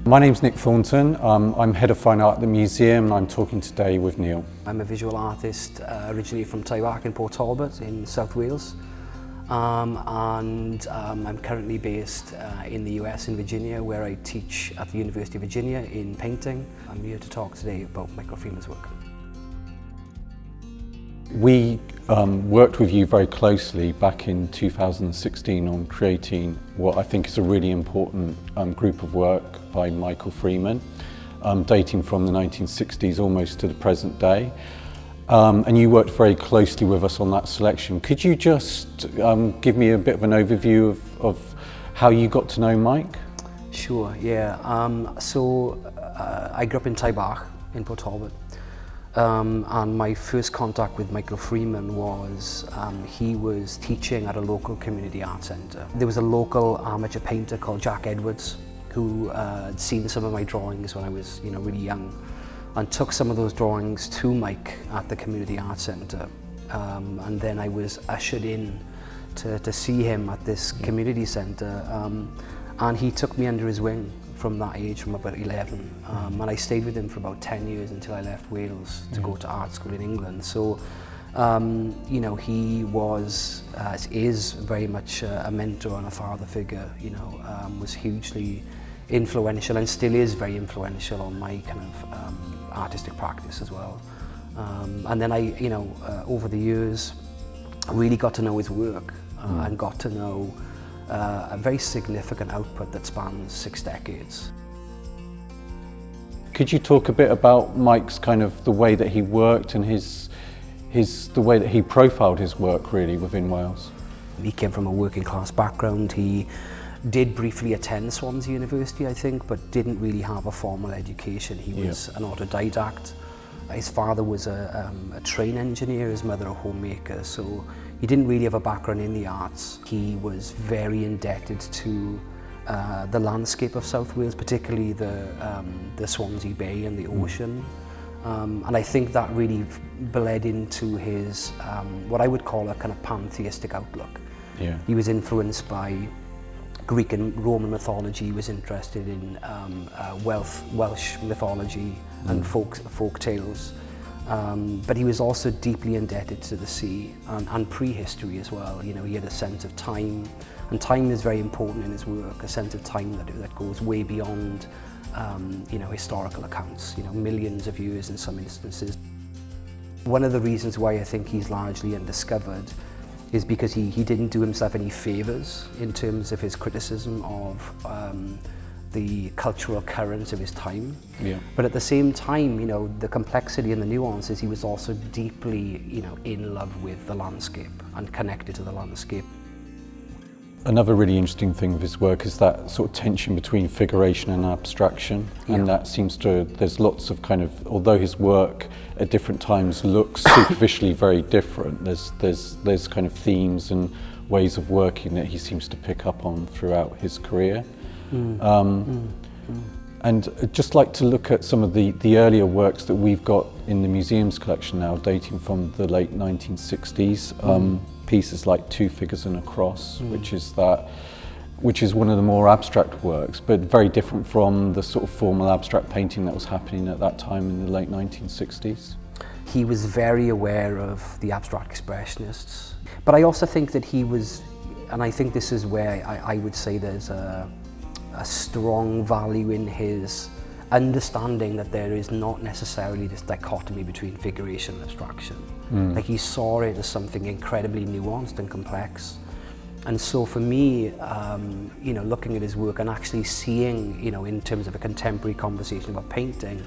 My name's Nick Thornton. I'm Head of Fine Art at the Museum and I'm talking today with Neal. I'm a visual artist originally from Tybark in Port Talbot in South Wales. I'm currently based in the US in Virginia, where I teach at the University of Virginia in painting. I'm here to talk today about Michael Freeman's work. We worked with you very closely back in 2016 on creating what I think is a really important group of work by Michael Freeman, dating from the 1960s almost to the present day. And you worked very closely with us on that selection. Could you just give me a bit of an overview of how you got to know Mike? Sure, yeah. I grew up in Tybark in Port Talbot. And my first contact with Michael Freeman was he was teaching at a local community art centre. There was a local amateur painter called Jack Edwards who had seen some of my drawings when I was really young and took some of those drawings to Mike at the community art centre. And then I was ushered in to see him at this community centre, and he took me under his wing from that age, from about 11, and I stayed with him for about 10 years until I left Wales to go to art school in England. So, he is very much a mentor and a father figure. Was hugely influential and still is very influential on my kind of artistic practice as well. And then I, over the years, really got to know his work and got to know a very significant output that spans 6 decades. Could you talk a bit about Mike's kind of the way that he worked and the way that he profiled his work really within Wales? He came from a working class background. He did briefly attend Swansea University, I think, but didn't really have a formal education. He was an autodidact. His father was a train engineer, his mother a homemaker, so he didn't really have a background in the arts. He was very indebted to the landscape of South Wales, particularly the Swansea Bay and the ocean. And I think that really bled into his, what I would call a kind of pantheistic outlook. Yeah. He was influenced by Greek and Roman mythology. He was interested in Welsh mythology and folk tales. But he was also deeply indebted to the sea and prehistory as well. He had a sense of time, and time is very important in his work, a sense of time that goes way beyond historical accounts, millions of years in some instances. One of the reasons why I think he's largely undiscovered is because he didn't do himself any favours in terms of his criticism of the cultural currents of his time. Yeah. But at the same time, the complexity and the nuances, he was also deeply, in love with the landscape and connected to the landscape. Another really interesting thing with his work is that sort of tension between figuration and abstraction, and that seems to, there's lots of kind of, although his work at different times looks superficially very different, there's kind of themes and ways of working that he seems to pick up on throughout his career. And I'd just like to look at some of the earlier works that we've got in the museum's collection now, dating from the late 1960s. Pieces like Two Figures and a Cross, which is one of the more abstract works, but very different from the sort of formal abstract painting that was happening at that time in the late 1960s. He was very aware of the abstract expressionists, but I also think that he was, and I think this is where I would say there's a strong value in his understanding that there is not necessarily this dichotomy between figuration and abstraction. Like he saw it as something incredibly nuanced and complex. And so for me, looking at his work and actually seeing, in terms of a contemporary conversation about painting,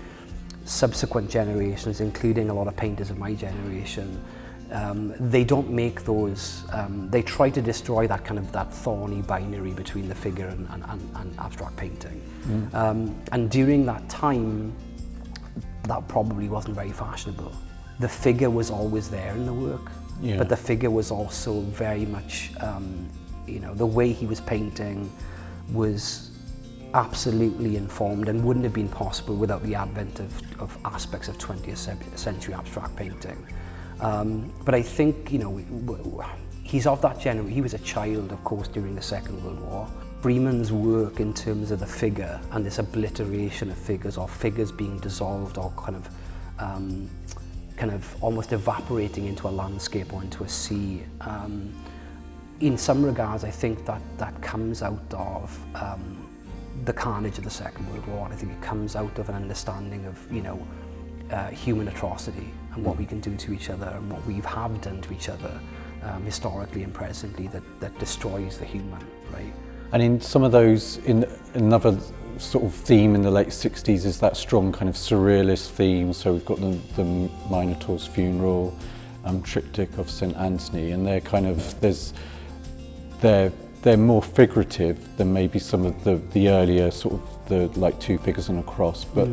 subsequent generations, including a lot of painters of my generation, they don't make those, they try to destroy that kind of that thorny binary between the figure and abstract painting. And during that time, that probably wasn't very fashionable. The figure was always there in the work, but the figure was also very much, the way he was painting was absolutely informed and wouldn't have been possible without the advent of aspects of 20th century abstract painting. But I think, he's of that generation. He was a child, of course, during the Second World War. Freeman's work in terms of the figure and this obliteration of figures, or figures being dissolved or kind of almost evaporating into a landscape or into a sea. In some regards, I think that comes out of the carnage of the Second World War. I think it comes out of an understanding of, human atrocity and what we can do to each other and what we have done to each other historically and presently that destroys the human, right? And in some of those, in another sort of theme in the late 60s is that strong kind of surrealist theme. So we've got the Minotaur's Funeral, triptych of St. Anthony, and they're kind of, they're more figurative than maybe some of the earlier sort of the like two figures on a cross, but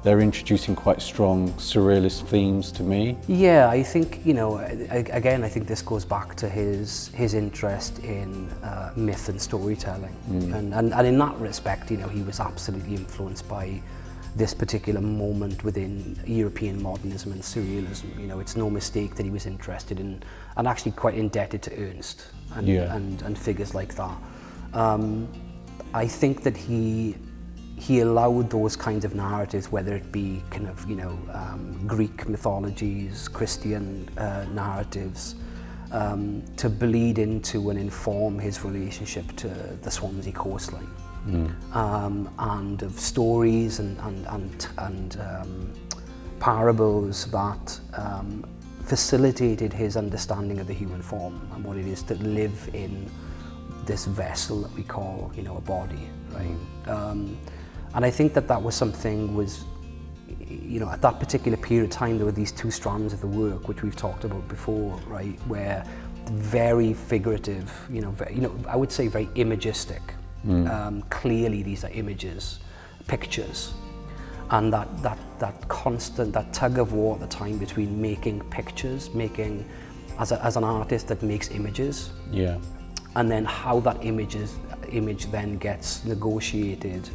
they're introducing quite strong surrealist themes to me. Yeah, I think, again, I think this goes back to his interest in myth and storytelling. And in that respect, he was absolutely influenced by this particular moment within European modernism and surrealism. It's no mistake that he was interested in, and actually quite indebted to Ernst and figures like that. I think that he allowed those kinds of narratives, whether it be kind of, Greek mythologies, Christian narratives, to bleed into and inform his relationship to the Swansea coastline. And of stories and parables that facilitated his understanding of the human form and what it is to live in this vessel that we call, a body, right? And I think that was something at that particular period of time, there were these two strands of the work, which we've talked about before, right? Where very figurative, I would say very imagistic. Clearly these are images, pictures. And that constant, that tug of war at the time between making pictures, as an artist that makes images. Yeah. And then how that image then gets negotiated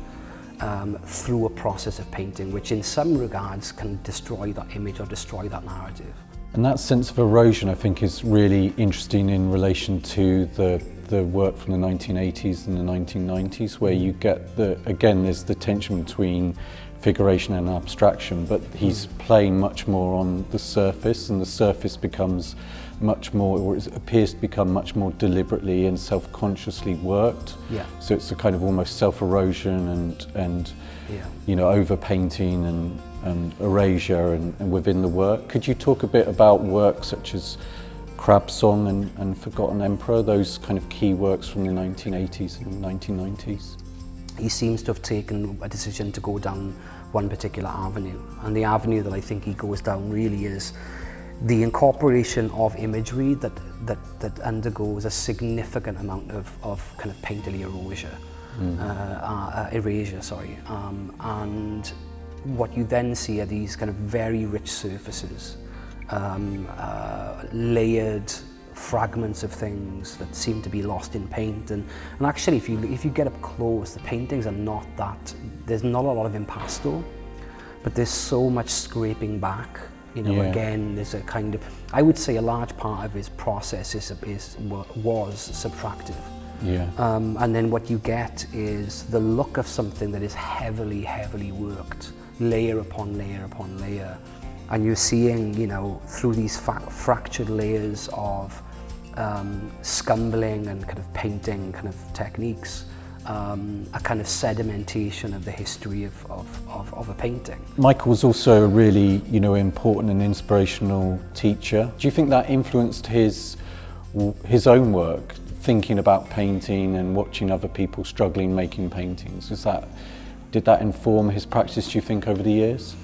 through a process of painting, which in some regards can destroy that image or destroy that narrative. And that sense of erosion, I think, is really interesting in relation to the work from the 1980s and the 1990s, where you get there's the tension between figuration and abstraction, but he's playing much more on the surface, and the surface becomes much more, or it appears to become much more deliberately and self-consciously worked. Yeah. So it's a kind of almost self-erosion and over-painting and erasure and within the work. Could you talk a bit about work such as Crab Song and Forgotten Emperor, those kind of key works from the 1980s and 1990s? He seems to have taken a decision to go down one particular avenue, and the avenue that I think he goes down really is the incorporation of imagery that undergoes a significant amount of kind of painterly erasure, and what you then see are these kind of very rich surfaces, layered fragments of things that seem to be lost in paint, and actually if you get up close, the paintings are not that, there's not a lot of impasto, but there's so much scraping back. Again, there's a kind of, I would say a large part of his process was subtractive. Yeah. And then what you get is the look of something that is heavily, heavily worked, layer upon layer upon layer. And you're seeing, through these fractured layers of scumbling and kind of painting kind of techniques, a kind of sedimentation of the history of a painting. Michael was also a really, important and inspirational teacher. Do you think that influenced his own work, thinking about painting and watching other people struggling making paintings? Did that inform his practice, do you think, over the years?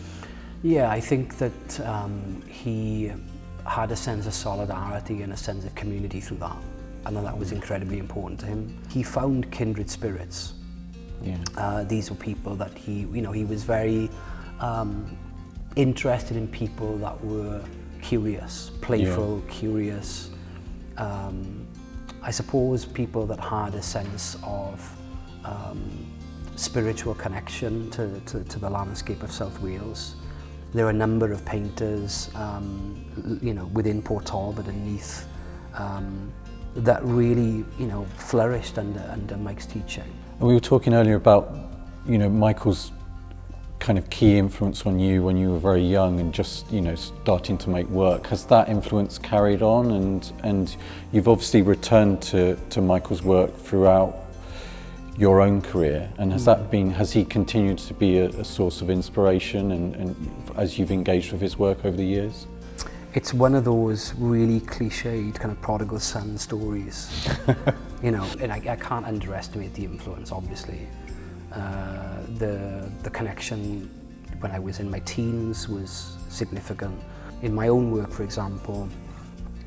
Yeah, I think that he had a sense of solidarity and a sense of community through that. And that was incredibly important to him. He found kindred spirits. Yeah. These were people that he was very interested in, people that were curious, playful, curious. I suppose people that had a sense of spiritual connection to the landscape of South Wales. There are a number of painters, within Port Talbot and Neath, that really, you know, flourished under Mike's teaching. And we were talking earlier about, you know, Michael's kind of key influence on you when you were very young and just, you know, starting to make work. Has that influence carried on? And you've obviously returned to Michael's work throughout your own career, and has he continued to be a source of inspiration and as you've engaged with his work over the years? It's one of those really cliched kind of prodigal son stories, you know, and I can't underestimate the influence, obviously. The connection when I was in my teens was significant. In my own work, for example,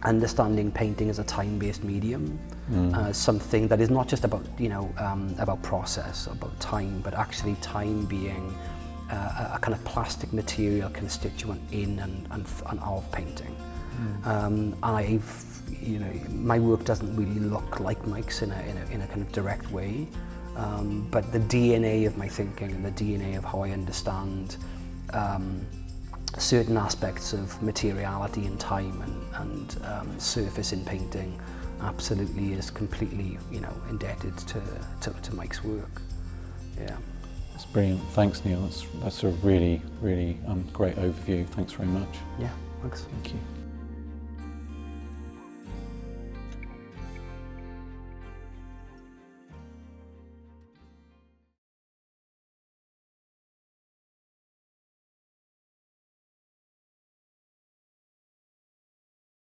understanding painting as a time-based medium, something that is not just about, you know, about process, about time, but actually time being a kind of plastic material constituent in and of painting. You know, my work doesn't really look like Mike's in a kind of direct way, but the DNA of my thinking and the DNA of how I understand certain aspects of materiality and time and surface in painting absolutely is completely, you know, indebted to Mike's work. Yeah. That's brilliant. Thanks, Neal. That's a really, really great overview. Thanks very much. Yeah, thanks. Thank you.